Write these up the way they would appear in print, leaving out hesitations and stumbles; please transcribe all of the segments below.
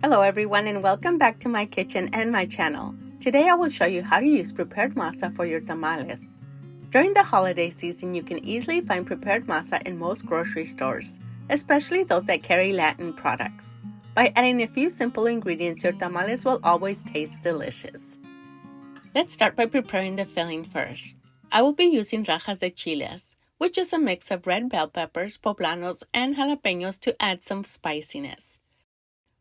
Hello everyone and welcome back to my kitchen and my channel. Today I will show you how to use prepared masa for your tamales. During the holiday season, you can easily find prepared masa in most grocery stores, especially those that carry Latin products. By adding a few simple ingredients, your tamales will always taste delicious. Let's start by preparing the filling first. I will be using rajas de chiles, which is a mix of red bell peppers, poblanos, and jalapeños to add some spiciness.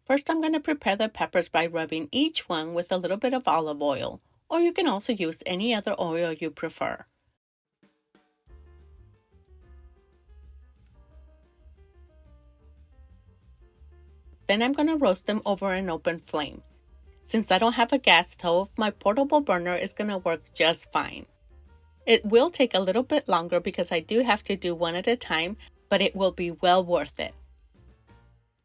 First, I'm going to prepare the peppers by rubbing each one with a little bit of olive oil, or you can also use any other oil you prefer. Then I'm going to roast them over an open flame. Since I don't have a gas stove, my portable burner is going to work just fine. It will take a little bit longer because I do have to do one at a time, but it will be well worth it.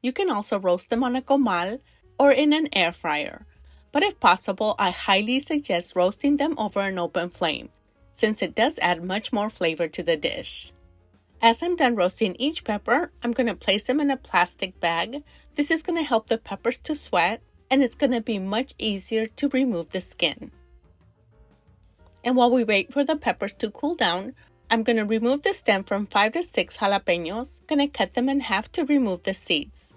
You can also roast them on a comal or in an air fryer, but if possible, I highly suggest roasting them over an open flame, since it does add much more flavor to the dish. As I'm done roasting each pepper, I'm going to place them in a plastic bag. This is going to help the peppers to sweat, and it's going to be much easier to remove the skin. And while we wait for the peppers to cool down, I'm going to remove the stem from 5 to 6 jalapeños. I'm going to cut them in half to remove the seeds.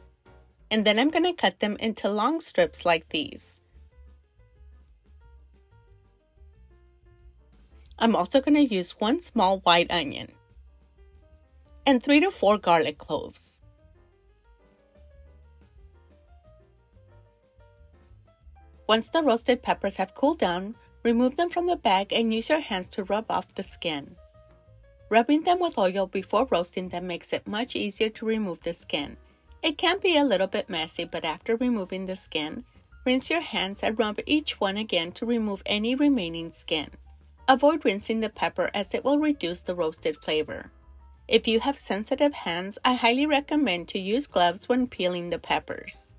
And then I'm going to cut them into long strips like these. I'm also going to use 1 small white onion and 3 to 4 garlic cloves. Once the roasted peppers have cooled down, remove them from the bag and use your hands to rub off the skin. Rubbing them with oil before roasting them makes it much easier to remove the skin. It can be a little bit messy, but after removing the skin, rinse your hands and rub each one again to remove any remaining skin. Avoid rinsing the pepper as it will reduce the roasted flavor. If you have sensitive hands, I highly recommend to use gloves when peeling the peppers.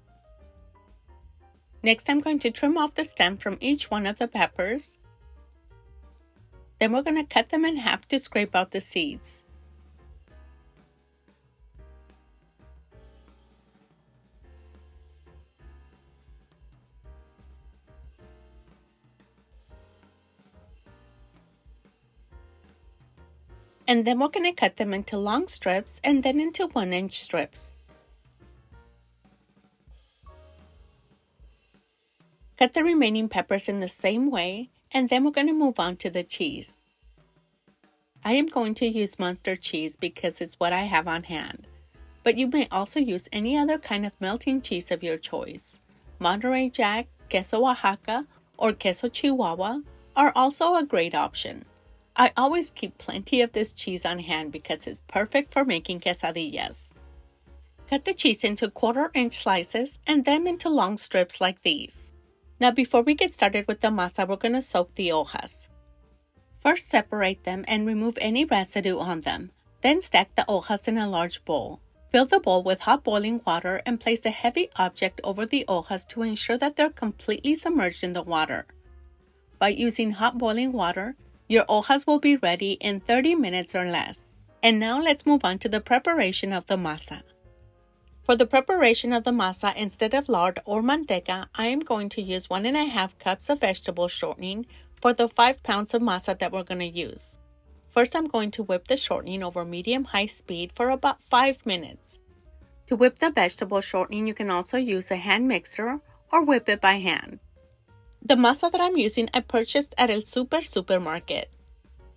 Next, I'm going to trim off the stem from each one of the peppers. Then we're going to cut them in half to scrape out the seeds. And then we're going to cut them into long strips and then into 1-inch strips. Cut the remaining peppers in the same way, and then we're going to move on to the cheese. I am going to use Munster cheese because it's what I have on hand, but you may also use any other kind of melting cheese of your choice. Monterey Jack, Queso Oaxaca, or Queso Chihuahua are also a great option. I always keep plenty of this cheese on hand because it's perfect for making quesadillas. Cut the cheese into 1/4-inch slices and then into long strips like these. Now before we get started with the masa, we're going to soak the hojas. First, separate them and remove any residue on them. Then stack the hojas in a large bowl. Fill the bowl with hot boiling water and place a heavy object over the hojas to ensure that they're completely submerged in the water. By using hot boiling water, your hojas will be ready in 30 minutes or less. And now let's move on to the preparation of the masa. For the preparation of the masa, instead of lard or manteca, I am going to use 1.5 cups of vegetable shortening for the 5 pounds of masa that we're going to use. First, I'm going to whip the shortening over medium-high speed for about 5 minutes. To whip the vegetable shortening, you can also use a hand mixer or whip it by hand. The masa that I'm using, I purchased at El Supermarket.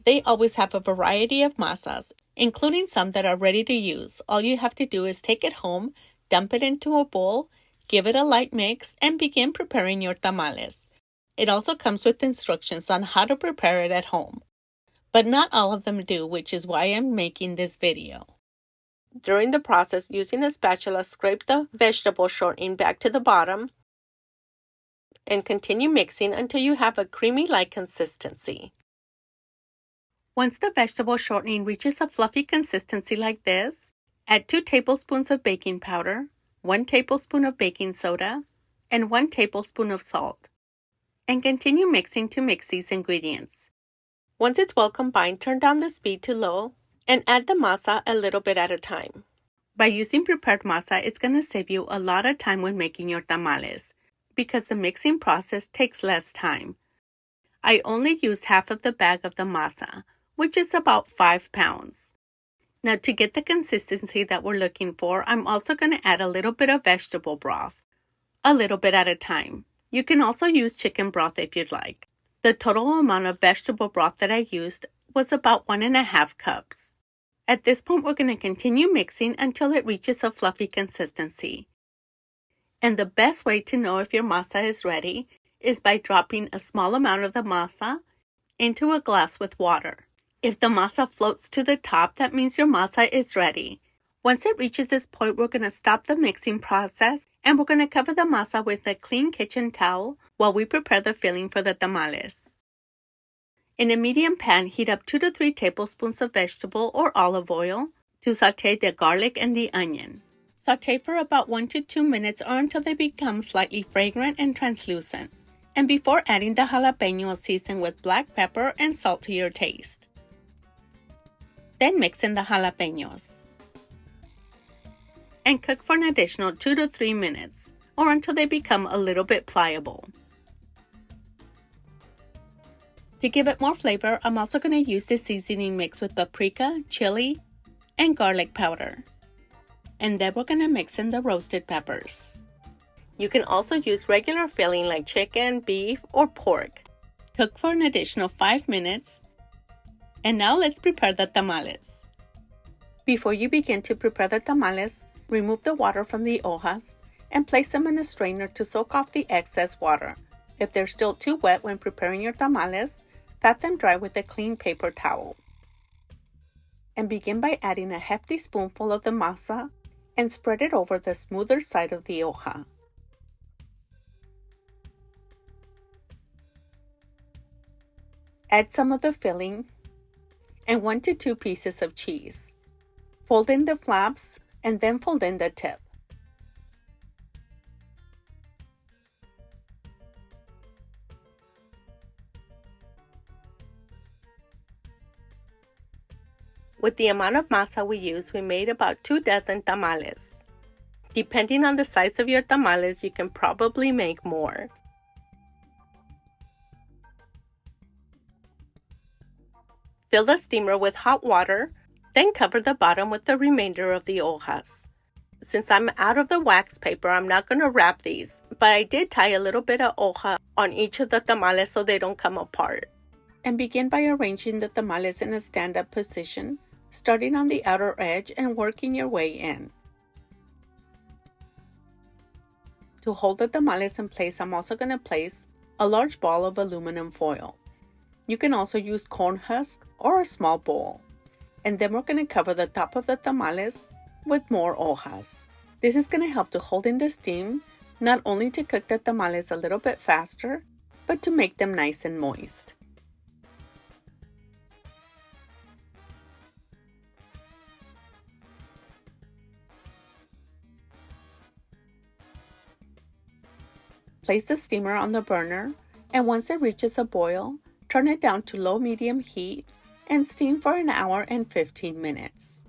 They always have a variety of masas, including some that are ready to use. All you have to do is take it home, dump it into a bowl, give it a light mix, and begin preparing your tamales. It also comes with instructions on how to prepare it at home. But not all of them do, which is why I'm making this video. During the process, using a spatula, scrape the vegetable shortening back to the bottom and continue mixing until you have a creamy-like consistency. Once the vegetable shortening reaches a fluffy consistency like this, add 2 tablespoons of baking powder, 1 tablespoon of baking soda, and 1 tablespoon of salt. And continue mixing to mix these ingredients. Once it's well combined, turn down the speed to low and add the masa a little bit at a time. By using prepared masa, it's going to save you a lot of time when making your tamales because the mixing process takes less time. I only used half of the bag of the masa, which is about 5 pounds. Now to get the consistency that we're looking for, I'm also going to add a little bit of vegetable broth, a little bit at a time. You can also use chicken broth if you'd like. The total amount of vegetable broth that I used was about 1.5 cups. At this point, we're going to continue mixing until it reaches a fluffy consistency. And the best way to know if your masa is ready is by dropping a small amount of the masa into a glass with water. If the masa floats to the top, that means your masa is ready. Once it reaches this point, we're going to stop the mixing process and we're going to cover the masa with a clean kitchen towel while we prepare the filling for the tamales. In a medium pan, heat up 2 to 3 tablespoons of vegetable or olive oil to saute the garlic and the onion. Saute for about 1 to 2 minutes or until they become slightly fragrant and translucent. And before adding the jalapeños, season with black pepper and salt to your taste. Then mix in the jalapeños. And cook for an additional 2 to 3 minutes or until they become a little bit pliable. To give it more flavor, I'm also going to use this seasoning mix with paprika, chili, and garlic powder. And then we're going to mix in the roasted peppers. You can also use regular filling like chicken, beef, or pork. Cook for an additional 5 minutes. And now let's prepare the tamales. Before you begin to prepare the tamales, remove the water from the hojas and place them in a strainer to soak off the excess water. If they're still too wet when preparing your tamales, pat them dry with a clean paper towel. And begin by adding a hefty spoonful of the masa and spread it over the smoother side of the hoja. Add some of the filling and 1 to 2 pieces of cheese. Fold in the flaps and then fold in the tip. With the amount of masa we used, we made about 2 dozen tamales. Depending on the size of your tamales, you can probably make more. Fill the steamer with hot water, then cover the bottom with the remainder of the hojas. Since I'm out of the wax paper, I'm not going to wrap these, but I did tie a little bit of hoja on each of the tamales so they don't come apart. And begin by arranging the tamales in a stand-up position, starting on the outer edge and working your way in. To hold the tamales in place, I'm also going to place a large ball of aluminum foil. You can also use corn husks or a small bowl. And then we're going to cover the top of the tamales with more hojas. This is going to help to hold in the steam, not only to cook the tamales a little bit faster, but to make them nice and moist. Place the steamer on the burner, and once it reaches a boil, turn it down to low-medium heat and steam for an hour and 15 minutes.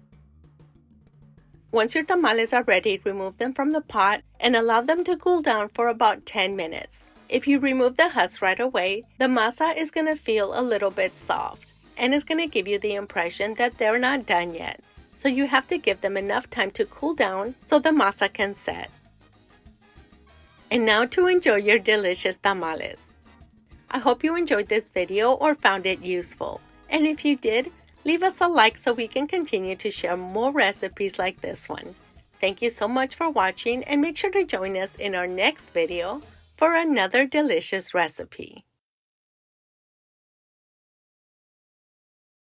Once your tamales are ready, remove them from the pot and allow them to cool down for about 10 minutes. If you remove the husks right away, the masa is going to feel a little bit soft and it's going to give you the impression that they're not done yet. So you have to give them enough time to cool down so the masa can set. And now to enjoy your delicious tamales. I hope you enjoyed this video or found it useful. And if you did, leave us a like so we can continue to share more recipes like this one. Thank you so much for watching and make sure to join us in our next video for another delicious recipe.